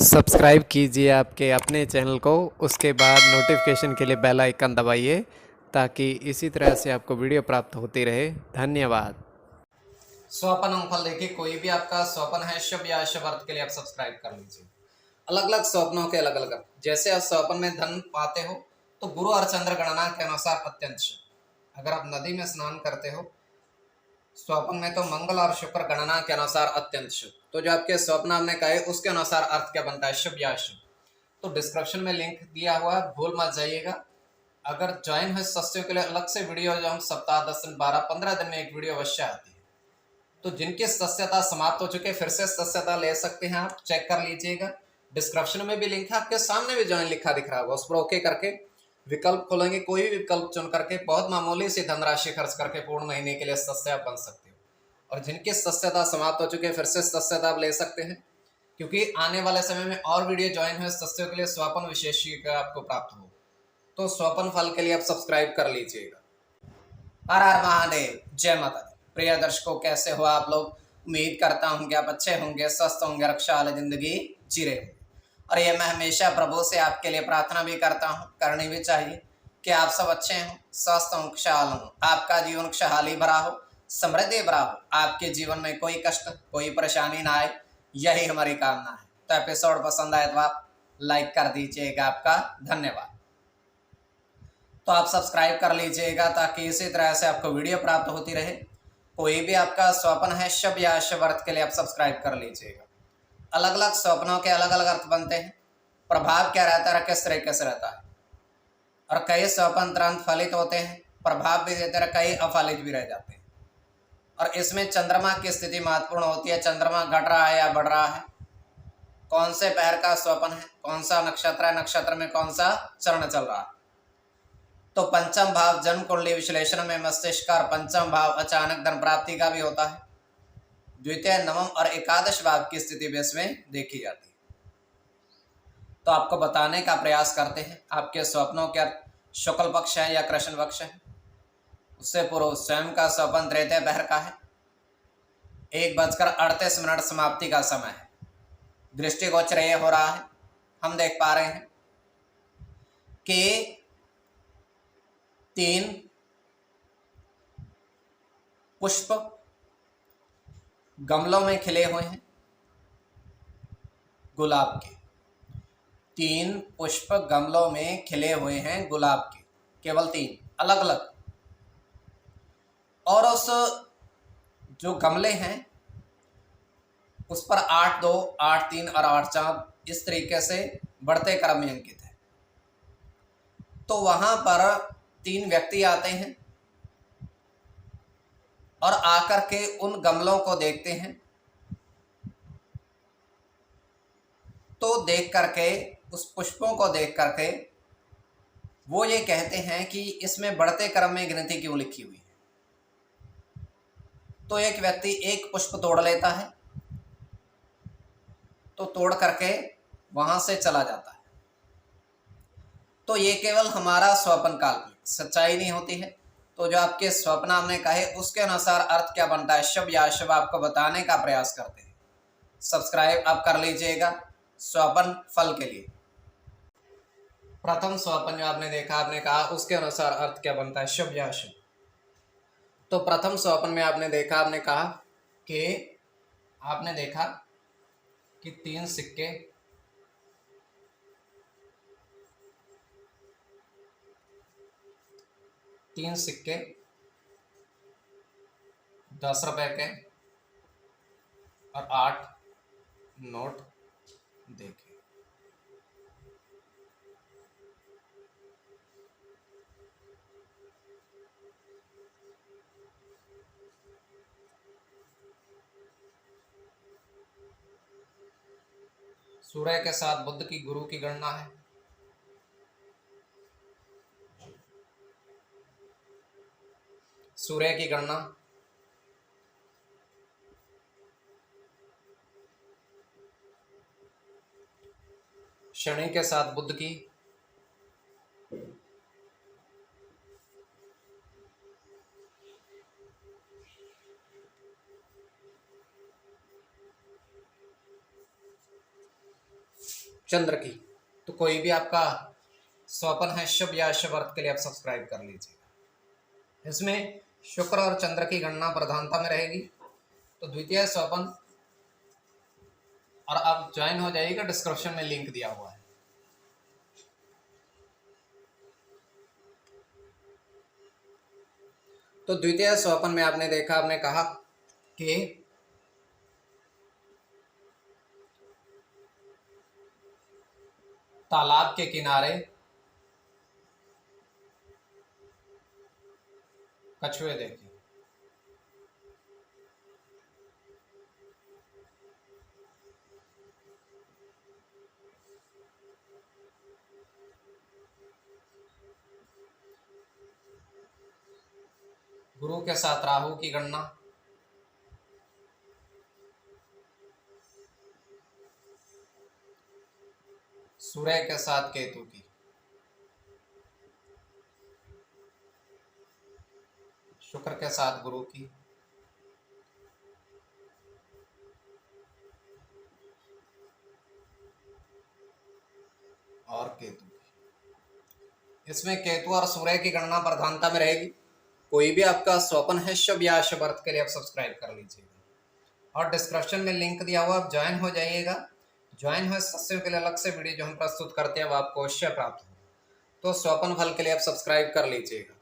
Subscribe कीजिए आपके अपने चैनल को, उसके बाद नोटिफिकेशन के लिए बेल आइकन दबाइए ताकि इसी तरह से आपको वीडियो प्राप्त होती रहे। धन्यवाद। स्वपन अंगफल देखिए, कोई भी आपका स्वपन है शुभ या अशुभ अर्थ के लिए आप सब्सक्राइब कर लीजिए। अलग अलग स्वप्नों के अलग अलग अर्थ। जैसे आप स्वपन में धन पाते हो तो गुरु और चंद्र गणना के अनुसार अत्यंत शुभ। अगर आप नदी में स्नान करते हो स्वप्न में तो मंगल और शुक्र गणना के अनुसार अत्यंत शुभ। तो जो आपके स्वप्न आपने कहे उसके अनुसार अर्थ क्या बनता है, शुभ या अशुभ। तो डिस्क्रिप्शन में लिंक दिया हुआ है, भूल मत जाइएगा। अगर ज्वाइन हुए सदस्यों के लिए अलग से वीडियो, जो हम सप्ताह 10 दिन 12-15 दिन में एक वीडियो अवश्य आती है। तो जिनकी सदस्यता समाप्त हो चुके फिर से सदस्यता ले सकते हैं, आप चेक कर लीजिएगा। डिस्क्रिप्शन में भी लिंक है, आपके सामने भी ज्वाइन लिखा दिख रहा होगा, उस पर ओके करके विकल्प खोलेंगे, कोई भी विकल्प चुन करके बहुत मामूली सी धनराशि खर्च करके पूर्ण महीने के लिए सदस्य आप बन सकते हो। और जिनकी सदस्यता समाप्त हो चुके फिर से सदस्यता आप ले सकते हैं, क्योंकि आने वाले समय में और वीडियो ज्वाइन हुए सदस्यों के लिए स्वपन विशेष का आपको प्राप्त हो। तो स्वपन फल के लिए आप सब्सक्राइब कर लीजिएगा। हर हर महादेव, जय माता दी। प्रिय दर्शकों, कैसे हो आप लोग? उम्मीद करता हूँ कि आप अच्छे होंगे, स्वस्थ होंगे, रक्षा वाली जिंदगी जी रहे होंगे। और ये मैं हमेशा प्रभु से आपके लिए प्रार्थना भी करता हूँ, करनी भी चाहिए कि आप सब अच्छे हों, स्वस्थ हों, खुशहाल हों, आपका जीवन खुशहाली भरा हो, समृद्धि भरा हो, आपके जीवन में कोई कष्ट कोई परेशानी ना आए, यही हमारी कामना है। तो एपिसोड पसंद आए तो आप लाइक कर दीजिएगा, आपका धन्यवाद। तो आप सब्सक्राइब कर लीजिएगा ताकि इसी तरह से आपको वीडियो प्राप्त होती रहे। कोई भी आपका स्वप्न है शुभ या अशुभ अर्थ के लिए आप सब्सक्राइब कर लीजिएगा। अलग अलग स्वप्नों के अलग अलग अर्थ बनते हैं, प्रभाव क्या रहता है, किस तरीके से रहता है। और कई स्वप्न तुरंत फलित होते हैं, प्रभाव भी देते हैं, कई अफलित भी रह जाते हैं। और इसमें चंद्रमा की स्थिति महत्वपूर्ण होती है। चंद्रमा घट रहा है या बढ़ रहा है, कौन से पैर का स्वप्न है, कौन सा नक्षत्र है, नक्षत्र में कौन सा चरण चल रहा है। तो पंचम भाव जन्म कुंडली विश्लेषण में मस्तिष्क का पंचम भाव अचानक धन प्राप्ति का भी होता है। द्वितीय, नवम और एकादश भाव की स्थिति भी इसमें देखी जाती है। तो आपको बताने का प्रयास करते हैं आपके स्वप्नों के शुक्ल पक्ष है या कृष्ण पक्ष है। उससे पूर्व स्वयं का स्वप्न तृतीय पहर का है, 1:38 समाप्ति का समय है। दृष्टिगोचर ये हो रहा है, हम देख पा रहे हैं कि 3 पुष्प गमलों में खिले हुए हैं, गुलाब के। 3 पुष्प गमलों में खिले हुए हैं गुलाब के, केवल 3 अलग अलग। और उस जो गमले हैं उस पर 8-2, 8-3 और 8-4 इस तरीके से बढ़ते क्रम में अंकित है। तो वहां पर 3 व्यक्ति आते हैं और आकर के उन गमलों को देखते हैं। तो देख करके, उस पुष्पों को देख करके वो ये कहते हैं कि इसमें बढ़ते क्रम में गिनती क्यों लिखी हुई है। तो एक व्यक्ति एक पुष्प तोड़ लेता है, तो तोड़ करके वहां से चला जाता है। तो ये केवल हमारा स्वप्न काल्पनिक, सच्चाई नहीं होती है। तो जो आपके स्वप्न हमने कहे उसके अनुसार अर्थ क्या बनता है, शुभ या अशुभ, आपको बताने का प्रयास करते हैं। सब्सक्राइब आप कर लीजिएगा स्वप्न फल के लिए। प्रथम स्वप्न जो आपने देखा, आपने कहा उसके अनुसार अर्थ क्या बनता है, शुभ या अशुभ। तो प्रथम स्वप्न में आपने देखा, आपने कहा कि आपने देखा कि 3 सिक्के तीन सिक्के 10 रुपए के और 8 नोट देखे। सूर्य के साथ बुध की गुरु की गणना है। सूर्य की गणना शनि के साथ बुध की, चंद्र की, तो कोई भी आपका स्वपन है शुभ या अशुभ अर्थ के लिए आप सब्सक्राइब कर लीजिएगा। इसमें शुक्र और चंद्र की गणना प्रधानता में रहेगी। तो द्वितीय स्वपन, और आप ज्वाइन हो जाइएगा, डिस्क्रिप्शन में लिंक दिया हुआ है। तो द्वितीय स्वपन में आपने देखा, आपने कहा कि तालाब के किनारे कछुए देखे। गुरु के साथ राहु की गणना, सूर्य के साथ केतु की, शुक्र के साथ गुरु की, और केतु की। इसमें केतु और सूर्य की गणना प्रधानता में रहेगी। कोई भी आपका स्वपन है शुभ या अशुभ अर्थ के लिए आप सब्सक्राइब कर लीजिएगा, और डिस्क्रिप्शन में लिंक दिया हुआ, आप ज्वाइन हो जाइएगा। ज्वाइन हुए सदस्यों के लिए अलग से वीडियो जो हम प्रस्तुत करते हैं वो आपको अवश्य प्राप्त हो। तो स्वपन फल के लिए आप सब्सक्राइब कर लीजिएगा।